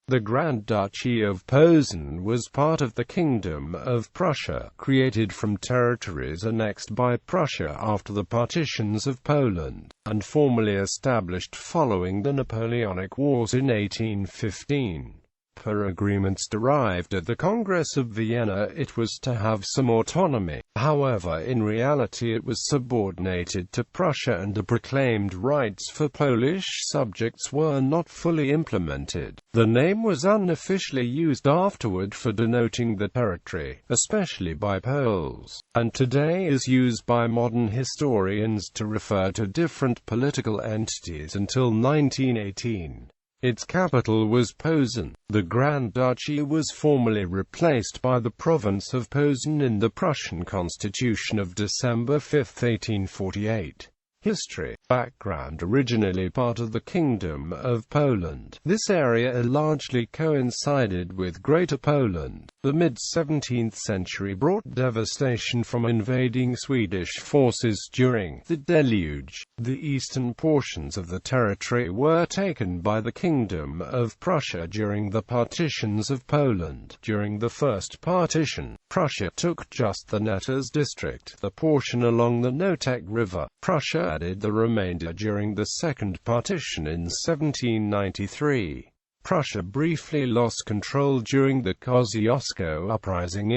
The Grand Duchy of Posen was part of the Kingdom of Prussia, created from territories annexed by Prussia after the Partitions of Poland, and formally established following the Napoleonic Wars in 1815. Per agreements derived at the Congress of Vienna, it was to have some autonomy. However, in reality it was subordinated to Prussia, and the proclaimed rights for Polish subjects were not fully implemented. The name was unofficially used afterward for denoting the territory, especially by Poles, and today is used by modern historians to refer to different political entities until 1918. Its capital was Posen. The Grand Duchy was formally replaced by the province of Posen in the Prussian Constitution of December 5, 1848. History. Background. Originally part of the Kingdom of Poland, this area largely coincided with Greater Poland. The mid-17th century brought devastation from invading Swedish forces during the Deluge. The eastern portions of the territory were taken by the Kingdom of Prussia during the Partitions of Poland. During the first partition, Prussia took just the Nettes district, the portion along the Notek River. Prussia added the remainder during the second partition in 1793. Prussia briefly lost control during the Kosciuszko uprising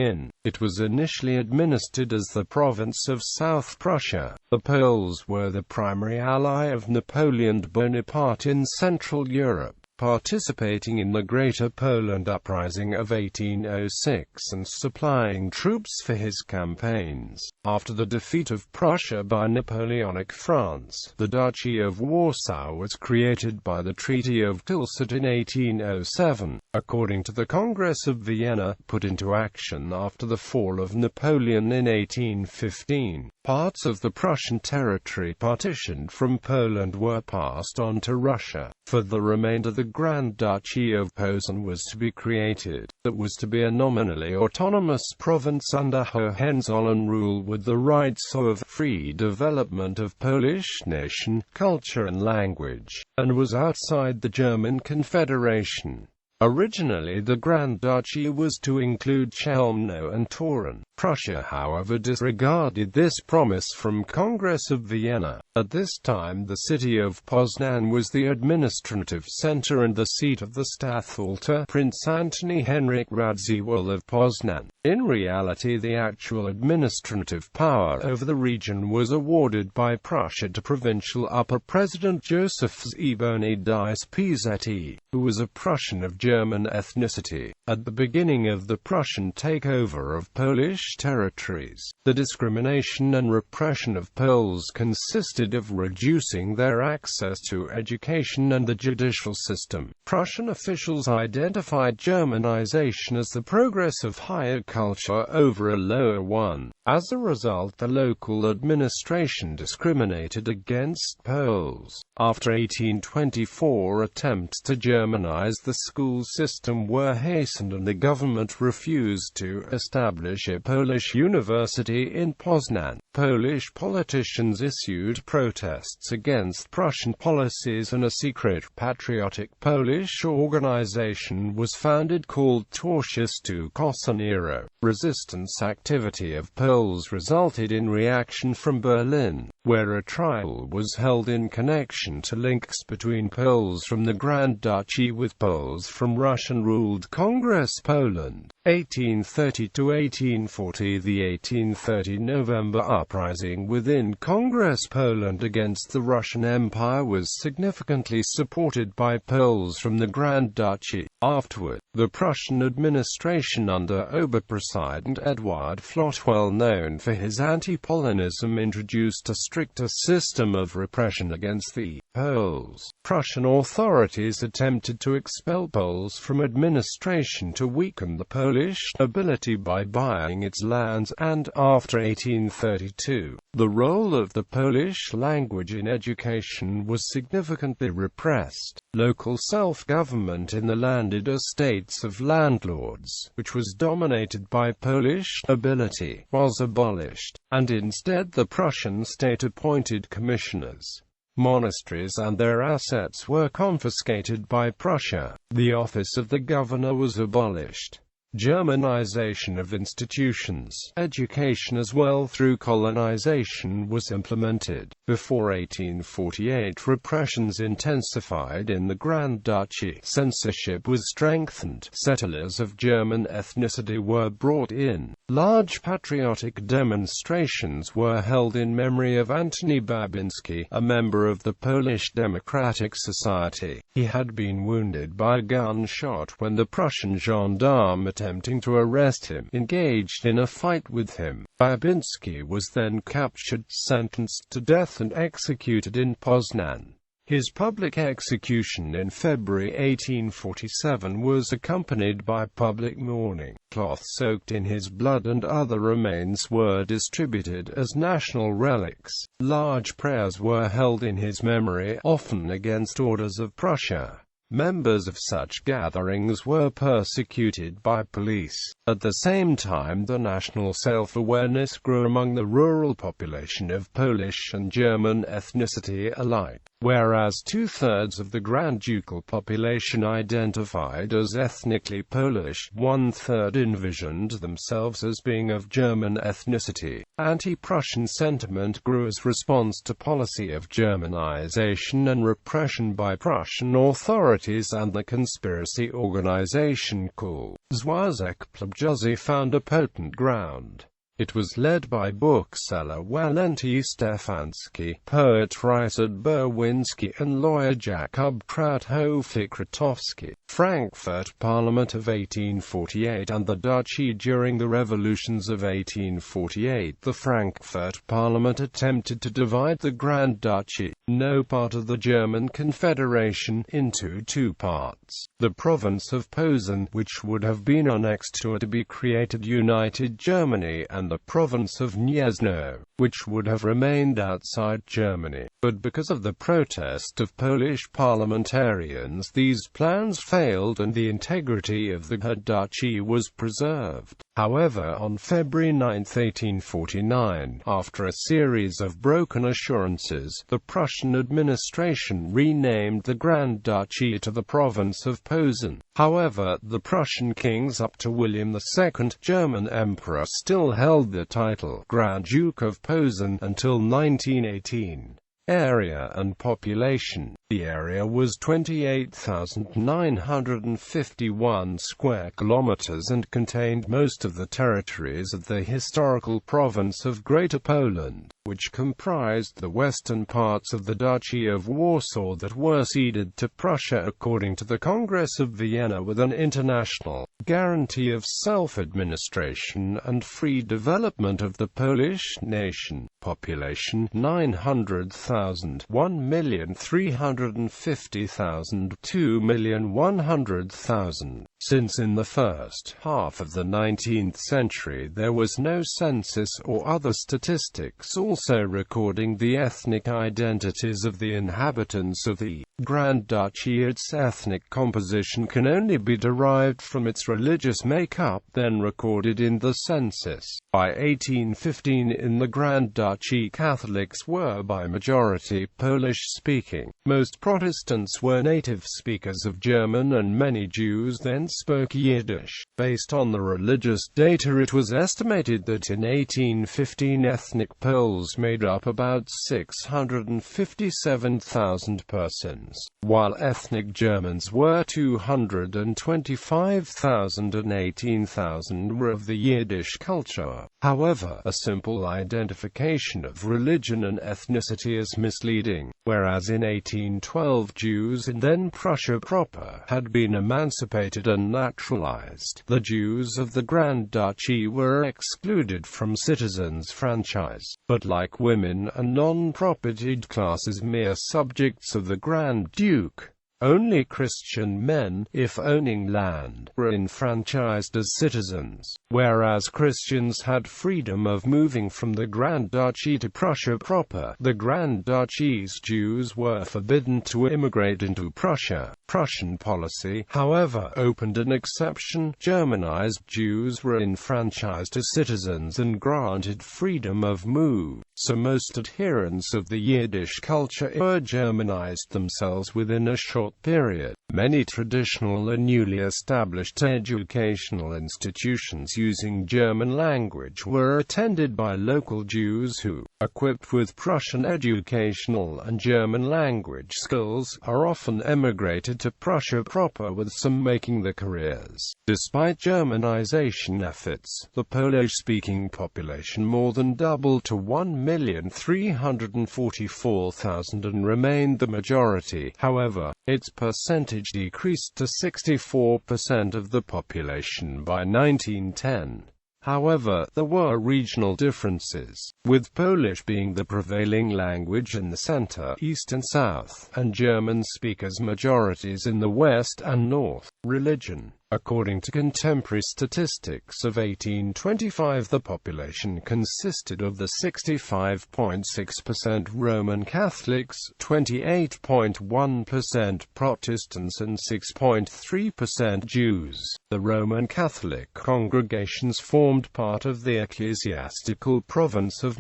it was initially administered as the province of South Prussia. The Poles were the primary ally of Napoleon Bonaparte in Central Europe, participating in the Greater Poland Uprising of 1806 and supplying troops for his campaigns. After the defeat of Prussia by Napoleonic France, the Duchy of Warsaw was created by the Treaty of Tilsit in 1807, according to the Congress of Vienna, put into action after the fall of Napoleon in 1815. Parts of the Prussian territory partitioned from Poland were passed on to Russia. For the remainder, the Grand Duchy of Posen was to be created. That was to be a nominally autonomous province under Hohenzollern rule, with the rights of free development of Polish nation, culture and language, and was outside the German Confederation. Originally, the Grand Duchy was to include Chełmno and Torun. Prussia, however, disregarded this promise from Congress of Vienna. At this time, the city of Poznan was the administrative center and the seat of the Stathalter, Prince Antony Henryk Radziwiłł of Poznan. In reality, the actual administrative power over the region was awarded by Prussia to provincial upper president Joseph Zbonidis PZE, who was a Prussian of German ethnicity. At the beginning of the Prussian takeover of Polish territories, the discrimination and repression of Poles consisted of reducing their access to education and the judicial system. Prussian officials identified Germanization as the progress of higher culture over a lower one. As a result, the local administration discriminated against Poles. After 1824, attempts to Germanize the school system were hastened, and the government refused to establish a Polish university in Poznan. Polish politicians issued protests against Prussian policies, and a secret patriotic Polish organization was founded called Towarzystwo Kosaniro. Resistance activity of Poles resulted in reaction from Berlin, where a trial was held in connection to links between Poles from the Grand Duchy with Poles from Russian-ruled Congress Poland. 1830 to 1840. The 1830 November uprising within Congress Poland against the Russian Empire was significantly supported by Poles from the Grand Duchy. Afterward, the Prussian administration under Oberpresident Edward Flotwell, known for his anti-Polonism, introduced a stricter system of repression against the Poles. Prussian authorities attempted to expel Poles from administration to weaken the Polish nobility by buying its lands, and, after 1832, the role of the Polish language in education was significantly repressed. Local self-government in the landed estates of landlords, which was dominated by Polish nobility, was abolished, and instead the Prussian state appointed commissioners. Monasteries and their assets were confiscated by Prussia. The office of the governor was abolished. Germanization of institutions, education as well through colonization was implemented. Before 1848, repressions intensified in the Grand Duchy. Censorship was strengthened. Settlers of German ethnicity were brought in. Large patriotic demonstrations were held in memory of Antoni Babinski, a member of the Polish Democratic Society. He had been wounded by a gunshot when the Prussian gendarme attempting to arrest him engaged in a fight with him. Babinski was then captured, sentenced to death and executed in Poznan. His public execution in February 1847 was accompanied by public mourning. Cloth soaked in his blood and other remains were distributed as national relics. Large prayers were held in his memory, often against orders of Prussia. Members of such gatherings were persecuted by police. At the same time, the national self-awareness grew among the rural population of Polish and German ethnicity alike. Whereas two-thirds of the Grand Ducal population identified as ethnically Polish, one-third envisioned themselves as being of German ethnicity. Anti-Prussian sentiment grew as response to policy of Germanization and repression by Prussian authorities, and the conspiracy organization called Związek Plebejczy found a potent ground. It was led by bookseller Walenty Stefanski, poet Ryszard Berwinski, and lawyer Jakub Trauthowy-Kratowski. Frankfurt Parliament of 1848 and the Duchy. During the revolutions of 1848, the Frankfurt Parliament attempted to divide the Grand Duchy, no part of the German Confederation, into two parts. The province of Posen, which would have been annexed to a to-be created United Germany, and the province of Gniezno, which would have remained outside Germany. But because of the protest of Polish parliamentarians, these plans failed and the integrity of the Duchy was preserved. However, on February 9, 1849, after a series of broken assurances, the Prussian administration renamed the Grand Duchy to the province of Posen. However, the Prussian kings up to William II, German Emperor, still held the title Grand Duke of Posen until 1918. Area and population. The area was 28,951 square kilometers and contained most of the territories of the historical province of Greater Poland, which comprised the western parts of the Duchy of Warsaw that were ceded to Prussia according to the Congress of Vienna, with an international guarantee of self-administration and free development of the Polish nation. Population 900,000, 1,350,000, 2,100,000. Since in the first half of the 19th century there was no census or other statistics also recording the ethnic identities of the inhabitants of the Grand Duchy, its ethnic composition can only be derived from its religious makeup, then recorded in the census. By 1815 in the Grand Duchy, Catholics were by majority Polish-speaking. Most Protestants were native speakers of German, and many Jews then spoke Yiddish. Based on the religious data, it was estimated that in 1815 ethnic Poles made up about 657,000 persons, while ethnic Germans were 225,000 and 18,000 were of the Yiddish culture. However, a simple identification of religion and ethnicity is misleading. Whereas in 1812 Jews in then Prussia proper had been emancipated and naturalized, the Jews of the Grand Duchy were excluded from citizens' franchise, but like women and non-propertied classes, mere subjects of the Grand Duke. Only Christian men, if owning land, were enfranchised as citizens, whereas Christians had freedom of moving from the Grand Duchy to Prussia proper. The Grand Duchy's Jews were forbidden to immigrate into Prussia. Prussian policy, however, opened an exception. Germanized Jews were enfranchised as citizens and granted freedom of move. so most adherents of the Yiddish culture Germanized themselves within a short period. Many traditional and newly established educational institutions using German language were attended by local Jews who, equipped with Prussian educational and German language skills, are often emigrated to Prussia proper, with some making the careers. Despite Germanization efforts, the Polish-speaking population more than doubled to 1,344,000 and remained the majority. However, its percentage decreased to 64% of the population by 1910. However, there were regional differences, with Polish being the prevailing language in the center, east and south, and German speakers majorities in the west and north. Religion. According to contemporary statistics of 1825, the population consisted of the 65.6% Roman Catholics, 28.1% Protestants and 6.3% Jews. The Roman Catholic congregations formed part of the ecclesiastical province of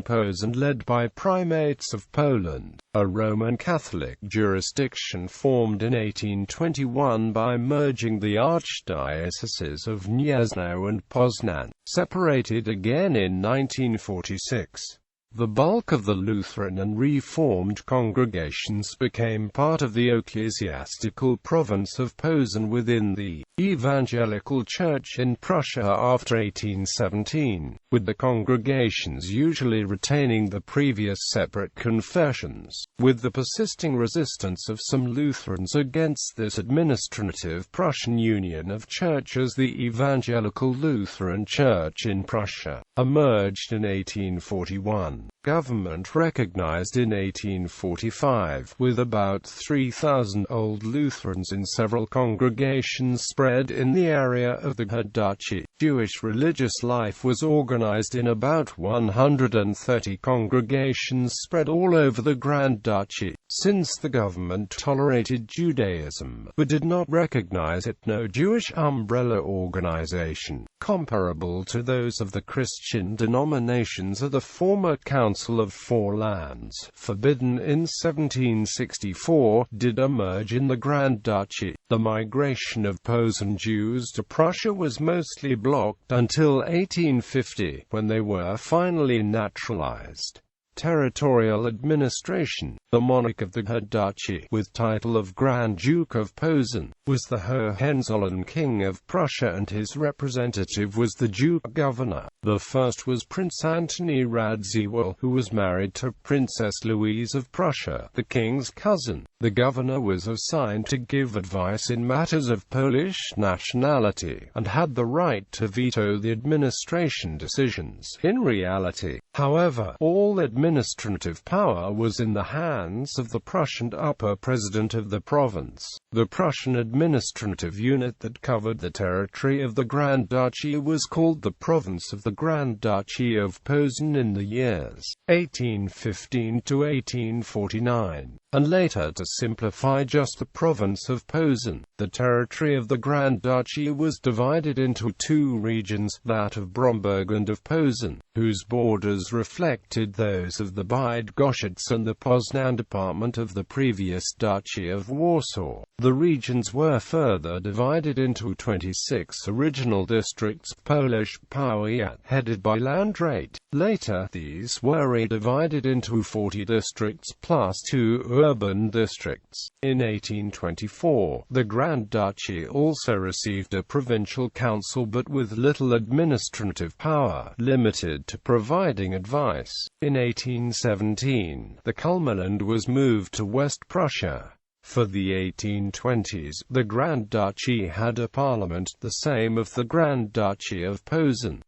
Posen, led by primates of Poland. A Roman Catholic jurisdiction formed in 1821 by merging the archdioceses of Gniezno and Poznan, separated again in 1946. The bulk of the Lutheran and Reformed congregations became part of the ecclesiastical province of Posen within the Evangelical Church in Prussia after 1817, with the congregations usually retaining the previous separate confessions. With the persisting resistance of some Lutherans against this administrative Prussian union of churches, the Evangelical Lutheran Church in Prussia emerged in 1841. Government recognized in 1845, with about 3,000 Old Lutherans in several congregations spread in the area of the Duchy. Jewish religious life was organized in about 130 congregations spread all over the Grand Duchy. Since the government tolerated Judaism, but did not recognize it, no Jewish umbrella organization, comparable to those of the Christian denominations of the former Council of Four Lands, forbidden in 1764, did emerge in the Grand Duchy. The migration of Posen Jews to Prussia was mostly blocked until 1850, when they were finally naturalized. Territorial administration. The monarch of the Duchy, with title of Grand Duke of Posen, was the Hohenzollern King of Prussia, and his representative was the Duke Governor. The first was Prince Antony Radziwiłł, who was married to Princess Louise of Prussia, the king's cousin. The governor was assigned to give advice in matters of Polish nationality, and had the right to veto the administration decisions. In reality, however, all administrative power was in the hands of the Prussian upper president of the province. The Prussian administrative unit that covered the territory of the Grand Duchy was called the Province of the Grand Duchy of Posen in the years 1815 to 1849, and later, to simplify, just the Province of Posen. The territory of the Grand Duchy was divided into two regions, that of Bromberg and of Posen, whose borders reflected those of the Bydgoszcz and the Poznan department of the previous Duchy of Warsaw. The regions were further divided into 26 original districts, Polish powiat, headed by Landrate. Later, these were redivided into 40 districts plus 2 urban districts. In 1824, the Grand Duchy also received a provincial council, but with little administrative power, limited to providing advice. In 1817, the Kulmerland was moved to West Prussia. For the 1820s, the Grand Duchy had a parliament, the same of the Grand Duchy of Posen.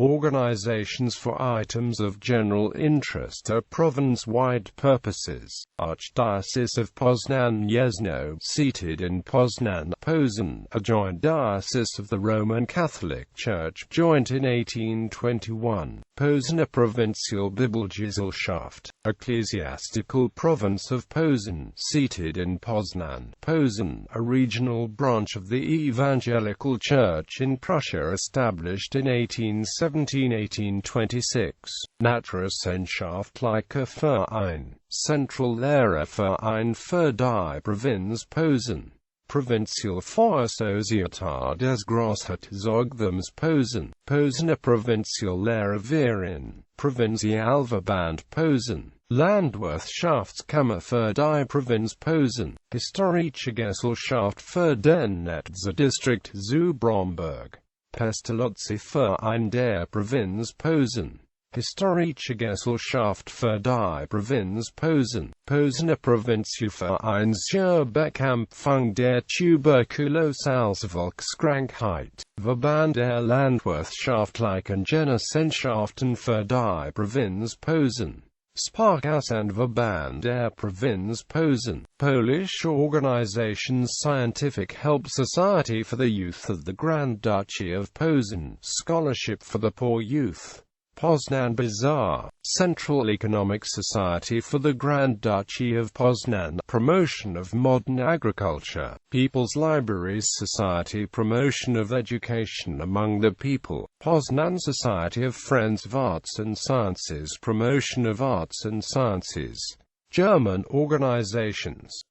Organizations for items of general interest are province-wide purposes. Archdiocese of Poznan-Gniezno, seated in Poznan, Posen, a joint diocese of the Roman Catholic Church, joined in 1821. Posen, a provincial Bibelgesellschaft, ecclesiastical province of Posen, seated in Poznan. Posen, a regional branch of the Evangelical Church in Prussia, established in 1870. 1718-26, Naturwissenschaftlicher Verein, Zentrallehrerverein für die Provinz Posen, Provinzialforsocietät des Großherzogtums Posen, Posener Provinziallehrer-Verein, Provinzialverband Posen, Landwirtschaftskammer für die Provinz Posen, Historische Gesellschaft für den Netze Distrikt zu Bromberg, Pestalozzi-Verein der Provinz Posen, Historische Gesellschaft für die Provinz Posen, Posener Provinzialverein zur Bekämpfung der Tuberkulose-Volkskrankheit, Verband der Landwirtschaftlichen Genossenschaften für die Provinz Posen, Sparkassenverband der Provinz Posen, Polish Organization Scientific Help Society for the Youth of the Grand Duchy of Posen, Scholarship for the Poor Youth, Poznan Bazaar, Central Economic Society for the Grand Duchy of Poznan, Promotion of Modern Agriculture, People's Libraries Society, Promotion of Education among the People, Poznan Society of Friends of Arts and Sciences, Promotion of Arts and Sciences. German organizations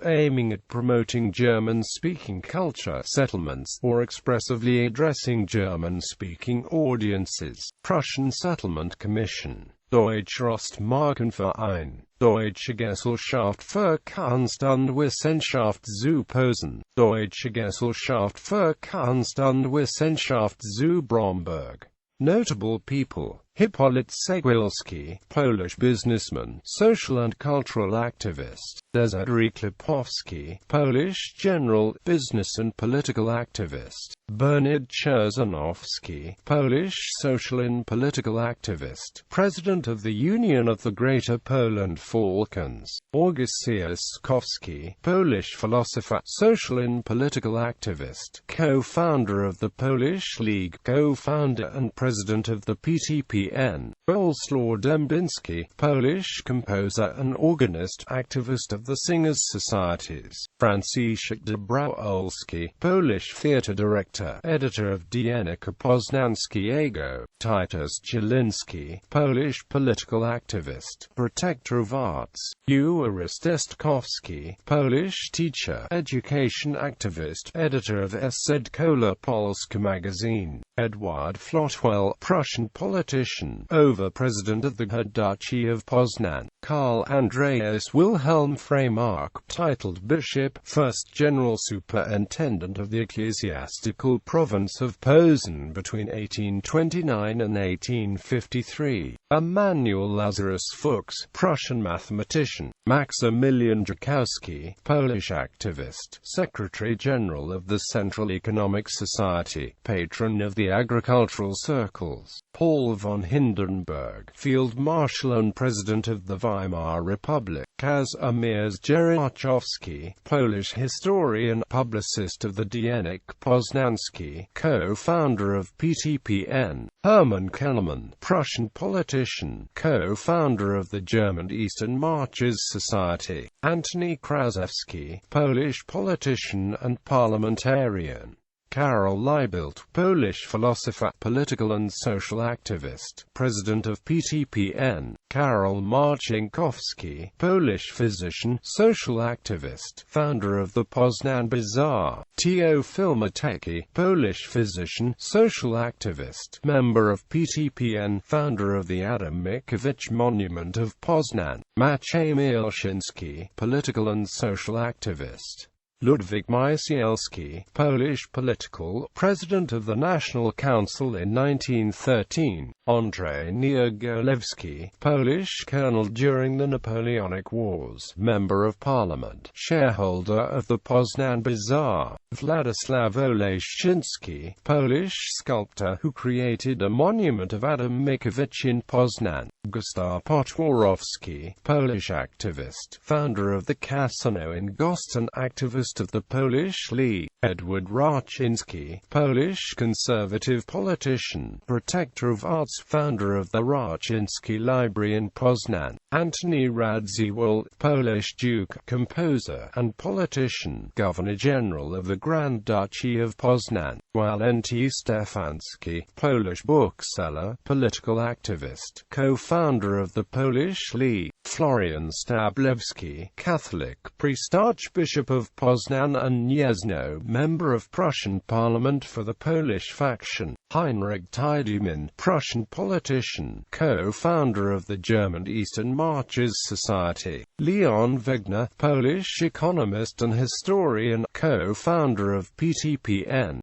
aiming at promoting German-speaking culture, settlements, or expressively addressing German-speaking audiences. Prussian Settlement Commission, Deutsche Ostmarkenverein, Deutsche Gesellschaft für Kunst und Wissenschaft zu Posen, Deutsche Gesellschaft für Kunst und Wissenschaft zu Bromberg. Notable people: Hippolyt Seguilski, Polish businessman, social and cultural activist; Cezary Klipowski, Polish general, business and political activist; Bernard Cherzanowski, Polish social and political activist, President of the Union of the Greater Poland Falcons; August Siaskowski, Polish philosopher, social and political activist, co-founder of the Polish League, co-founder and president of the PTPN; Bolesław Dębinski, Polish composer and organist, activist of the Singers' Societies; Franciszek Dabrowolski, Polish theatre director, editor of Dziennika Poznańskiego; Titus Jelinski, Polish political activist, protector of arts; Uryst Estkowski, Polish teacher, education activist, editor of Esedkola Polska magazine; Edward Flotwell, Prussian politician, over-president of the Duchy of Poznan; Karl Andreas Wilhelm Freimark, titled bishop, first general superintendent of the ecclesiastical province of Posen between 1829 and 1853; Emanuel Lazarus Fuchs, Prussian mathematician; Maximilian Drakowski, Polish activist, secretary-general of the Central Economic Society, patron of the agricultural circles; Paul von Hindenburg, field marshal and president of the Weimar Republic; Kazimierz Jeriachowski, Polish historian, publicist of the Dziennik Poznański, co-founder of PTPN; Hermann Kellermann, Prussian politician, co-founder of the German Eastern Marches Society; Antony Kraszewski, Polish politician and parliamentarian; Karol Leibold, Polish philosopher, political and social activist, president of PTPN; Karol Marcinkowski, Polish physician, social activist, founder of the Poznan Bazaar; Teofil Matecki, Polish physician, social activist, member of PTPN, founder of the Adam Mickiewicz Monument of Poznan; Maciej Milczynski, political and social activist; Ludwik Misielski, Polish political, president of the National Council in 1913; Andrzej Niegołowski, Polish colonel during the Napoleonic Wars, member of parliament, shareholder of the Poznan Bazaar; Władysław Oleszczynski, Polish sculptor who created a monument of Adam Mickiewicz in Poznan; Gustaw Potworowski, Polish activist, founder of the Casino in Gostin, activist of the Polish League; Edward Raczyński, Polish conservative politician, protector of arts founder of the Raczyński Library in Poznan; Antoni Radziwiłł, Polish duke, composer, and politician, Governor-General of the Grand Duchy of Posen; while N.T. Stefanski, Polish bookseller, political activist, co-founder of the Polish League; Florian Stablewski, Catholic priest, Archbishop of Poznan and Gniezno, member of Prussian Parliament for the Polish faction; Heinrich Tiedemann, Prussian politician, co-founder of the German Eastern Marches Society; Leon Wegner, Polish economist and historian, co-founder of PTPN.